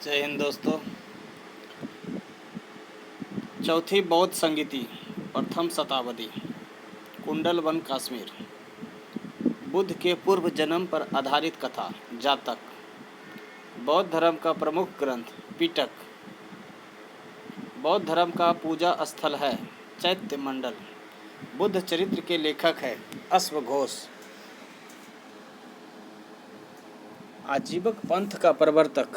जय हिंद दोस्तों। चौथी बौद्ध संगीति, प्रथम शताब्दी, कुंडल वन कश्मीर। बुद्ध के पूर्व जन्म पर आधारित कथा, जातक। बौद्ध धर्म का प्रमुख ग्रंथ पिटक। बौद्ध धर्म का पूजा स्थल है चैत्य मंडल। बुद्ध चरित्र के लेखक है अश्वघोष। आजीवक पंथ का प्रवर्तक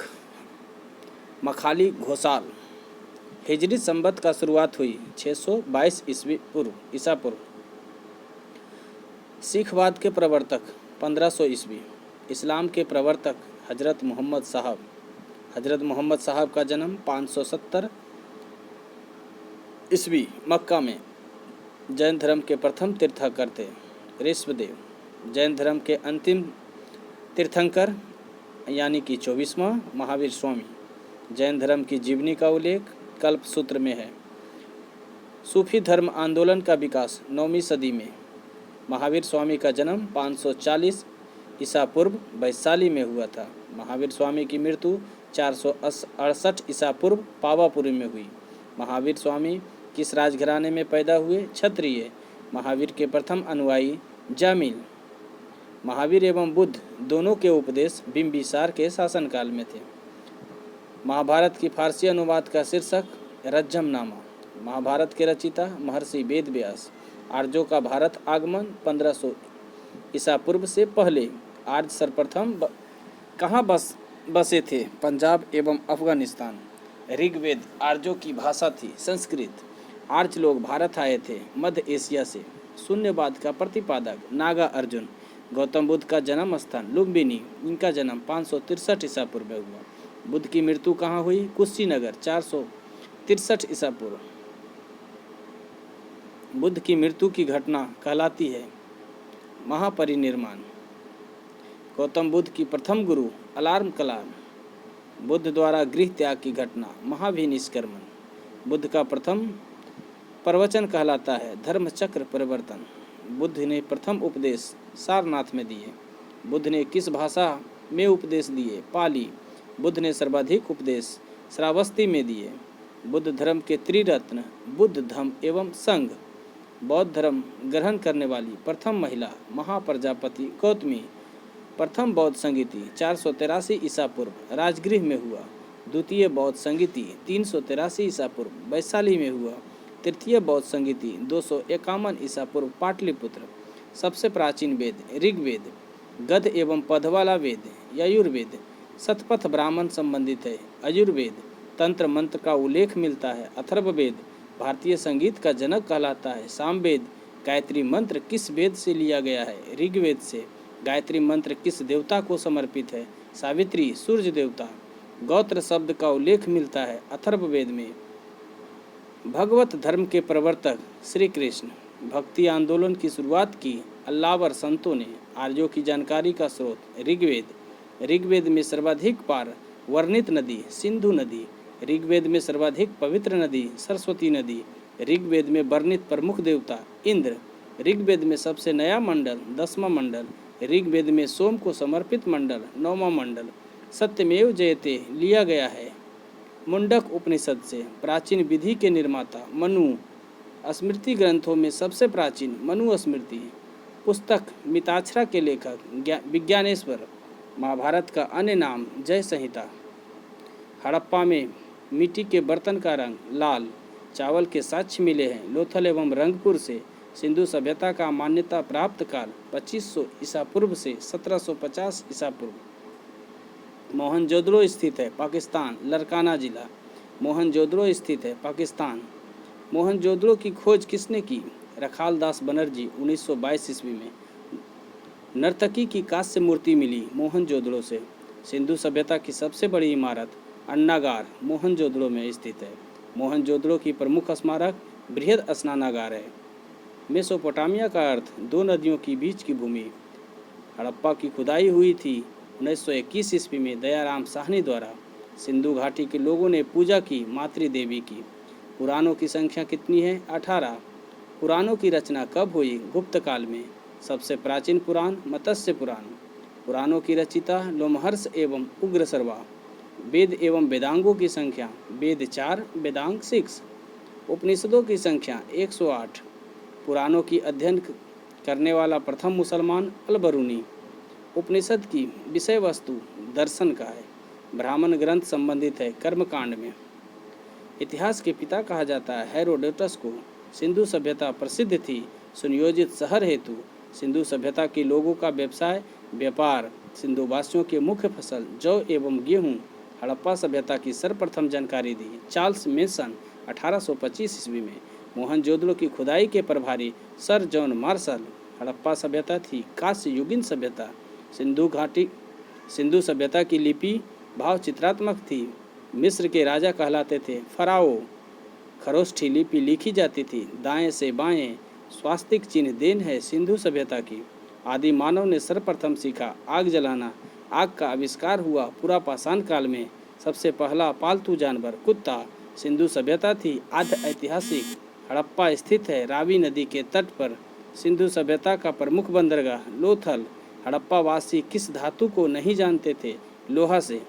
मखाली घोषाल। हिजरी संवत का शुरुआत हुई 622 ईसा पूर्व। सिखवाद के प्रवर्तक 1500 ईस्वी। इस्लाम के प्रवर्तक हजरत मोहम्मद साहब का जन्म 570 ईस्वी मक्का में। जैन धर्म के प्रथम तीर्थंकर थे ऋषभदेव। जैन धर्म के अंतिम तीर्थंकर यानी कि 24वां महावीर स्वामी। जैन धर्म की जीवनी का उल्लेख कल्प सूत्र में है। सूफी धर्म आंदोलन का विकास 9वीं सदी में। महावीर स्वामी का जन्म 540 ईसा पूर्व वैशाली में हुआ था। महावीर स्वामी की मृत्यु 468 ईसा पूर्व पावापुरी में हुई। महावीर स्वामी किस राजघराने में पैदा हुए? क्षत्रिय। महावीर के प्रथम अनुयायी जामिल। महावीर एवं बुद्ध दोनों के उपदेश बिंबिसार के शासनकाल में थे। महाभारत की फारसी अनुवाद का शीर्षक रज्जमनामा। महाभारत के रचिता महर्षि वेद व्यास। आर्यों का भारत आगमन 1500 ईसा पूर्व से पहले। आर्य सर्वप्रथम कहाँ बसे थे? पंजाब एवं अफगानिस्तान। ऋग्वेद आर्यों की भाषा थी संस्कृत। आर्य लोग भारत आए थे मध्य एशिया से। शून्यवाद का प्रतिपादक नागा अर्जुन। गौतम बुद्ध का जन्म स्थान लुम्बिनी। इनका जन्म 563 ईसा पूर्व हुआ। बुद्ध की मृत्यु कहाँ हुई? कुशीनगर 463 ईसा पूर्व। बुद्ध की मृत्यु की घटना कहलाती है महापरिनिर्वाण। गौतम बुद्ध की प्रथम गुरु अलार्म कलाम। बुद्ध द्वारा गृह त्याग की घटना महाभिनिष्क्रमण। बुद्ध का प्रथम प्रवचन कहलाता है धर्मचक्र परिवर्तन। बुद्ध ने प्रथम उपदेश सारनाथ में दिए। बुद्ध ने किस भाषा में उपदेश दिए? पाली। बुद्ध ने सर्वाधिक उपदेश श्रावस्ती में दिए। बुद्ध धर्म के त्रिरत्न बुद्ध धम्म एवं संघ। बौद्ध धर्म ग्रहण करने वाली प्रथम महिला महाप्रजापति गौतमी। प्रथम बौद्ध संगीति 483 ईसा पूर्व राजगृह में हुआ। द्वितीय बौद्ध संगीति 383 ईसा पूर्व वैशाली में हुआ। तृतीय बौद्ध संगीति 251 ईसा पूर्व पाटलिपुत्र। सबसे प्राचीन वेद ऋग्वेद। गद्य एवं पद वाला वेद यजुर्वेद। शतपथ ब्राह्मण संबंधित है अजुर्वेद। तंत्र मंत्र का उल्लेख मिलता है अथर्ववेद। भारतीय संगीत का जनक कहलाता है सामवेद। गायत्री मंत्र किस वेद से लिया गया है? ऋग्वेद से। गायत्री मंत्र किस देवता को समर्पित है? सावित्री सूर्य देवता। गौत्र शब्द का उल्लेख मिलता है अथर्ववेद में। भगवत धर्म के प्रवर्तक श्री कृष्ण। भक्ति आंदोलन की शुरुआत की अल्लावर संतों ने। आर्यों की जानकारी का स्रोत ऋग्वेद। ऋग्वेद में सर्वाधिक पार वर्णित नदी सिंधु नदी। ऋग्वेद में सर्वाधिक पवित्र नदी सरस्वती नदी। ऋग्वेद में वर्णित प्रमुख देवता इंद्र। ऋग्वेद में सबसे नया मंडल 10वां मंडल। ऋग्वेद में सोम को समर्पित मंडल 9वां मंडल। सत्यमेव जयते लिया गया है मुंडक उपनिषद से। प्राचीन विधि के निर्माता मनु। स्मृति ग्रंथों में सबसे प्राचीन मनु स्मृति पुस्तक मिताक्षरा के लेखक विज्ञानेश्वर। महाभारत का अन्य नाम जय संहिता। हड़प्पा में मिट्टी के बर्तन का रंग लाल। चावल के साक्ष्य मिले हैं लोथल एवं रंगपुर से। सिंधु सभ्यता का मान्यता प्राप्त काल 2500 ईसा पूर्व से 1750 ईसा पूर्व। मोहनजोदड़ो स्थित है पाकिस्तान लरकाना जिला। मोहनजोदड़ो स्थित है पाकिस्तान। मोहनजोदड़ो की खोज किसने की? रखाल दास बनर्जी 1922 ईस्वी में। नर्तकी की कांस्य मूर्ति मिली मोहनजोदड़ो से। सिंधु सभ्यता की सबसे बड़ी इमारत अन्नागार मोहनजोदड़ो में स्थित है। मोहनजोदड़ो की प्रमुख स्मारक बृहद स्नानागार है। मेसोपोटामिया का अर्थ दो नदियों के बीच की भूमि। हड़प्पा की खुदाई हुई थी 1921 ईस्वी में दयाराम साहनी द्वारा। सिंधु घाटी के लोगों ने पूजा की मातृदेवी की। पुराणों की संख्या कितनी है? 18। पुराणों की रचना कब हुई? गुप्त काल में। सबसे प्राचीन पुराण मत्स्य पुराण। पुराणों की रचिता लोमहर्ष एवं उग्रसर्वा। वेद एवं वेदांगों की संख्या वेद 4 वेदांग 6। उपनिषदों की संख्या 108। पुराणों की अध्ययन करने वाला प्रथम मुसलमान अल-बरूनी। उपनिषद की विषय वस्तु दर्शन का है। ब्राह्मण ग्रंथ संबंधित है कर्मकांड में। इतिहास के पिता कहा जाता है हेरोडोटस को। सिंधु सभ्यता प्रसिद्ध थी सुनियोजित शहर हेतु। सिंधु सभ्यता के लोगों का व्यवसाय व्यापार। सिंधुवासियों के मुख्य फसल जौ एवं गेहूँ। हड़प्पा सभ्यता की सर्वप्रथम जानकारी दी चार्ल्स मेसन 1825 ईस्वी में। मोहनजोदड़ो की खुदाई के प्रभारी सर जॉन मार्शल। हड़प्पा सभ्यता थी कांस्य युगीन सभ्यता। सिंधु सभ्यता की लिपि भाव चित्रात्मक थी। मिस्र के राजा कहलाते थे फराओ। खरोष्ठी लिपि लिखी जाती थी। दाएं से बाएं स्वास्तिक चिन्ह देन है सिंधु सभ्यता की। आदि मानव ने सर्वप्रथम सीखा आग जलाना। आग का आविष्कार हुआ पुरापाषाण काल में। सबसे पहला पालतू जानवर कुत्ता। सिंधु सभ्यता थी आद्य ऐतिहासिक। हड़प्पा स्थित है रावी नदी के तट पर। सिंधु सभ्यता का प्रमुख बंदरगाह लोथल। हड़प्पा वासी किस धातु को नहीं जानते थे? लोहा से।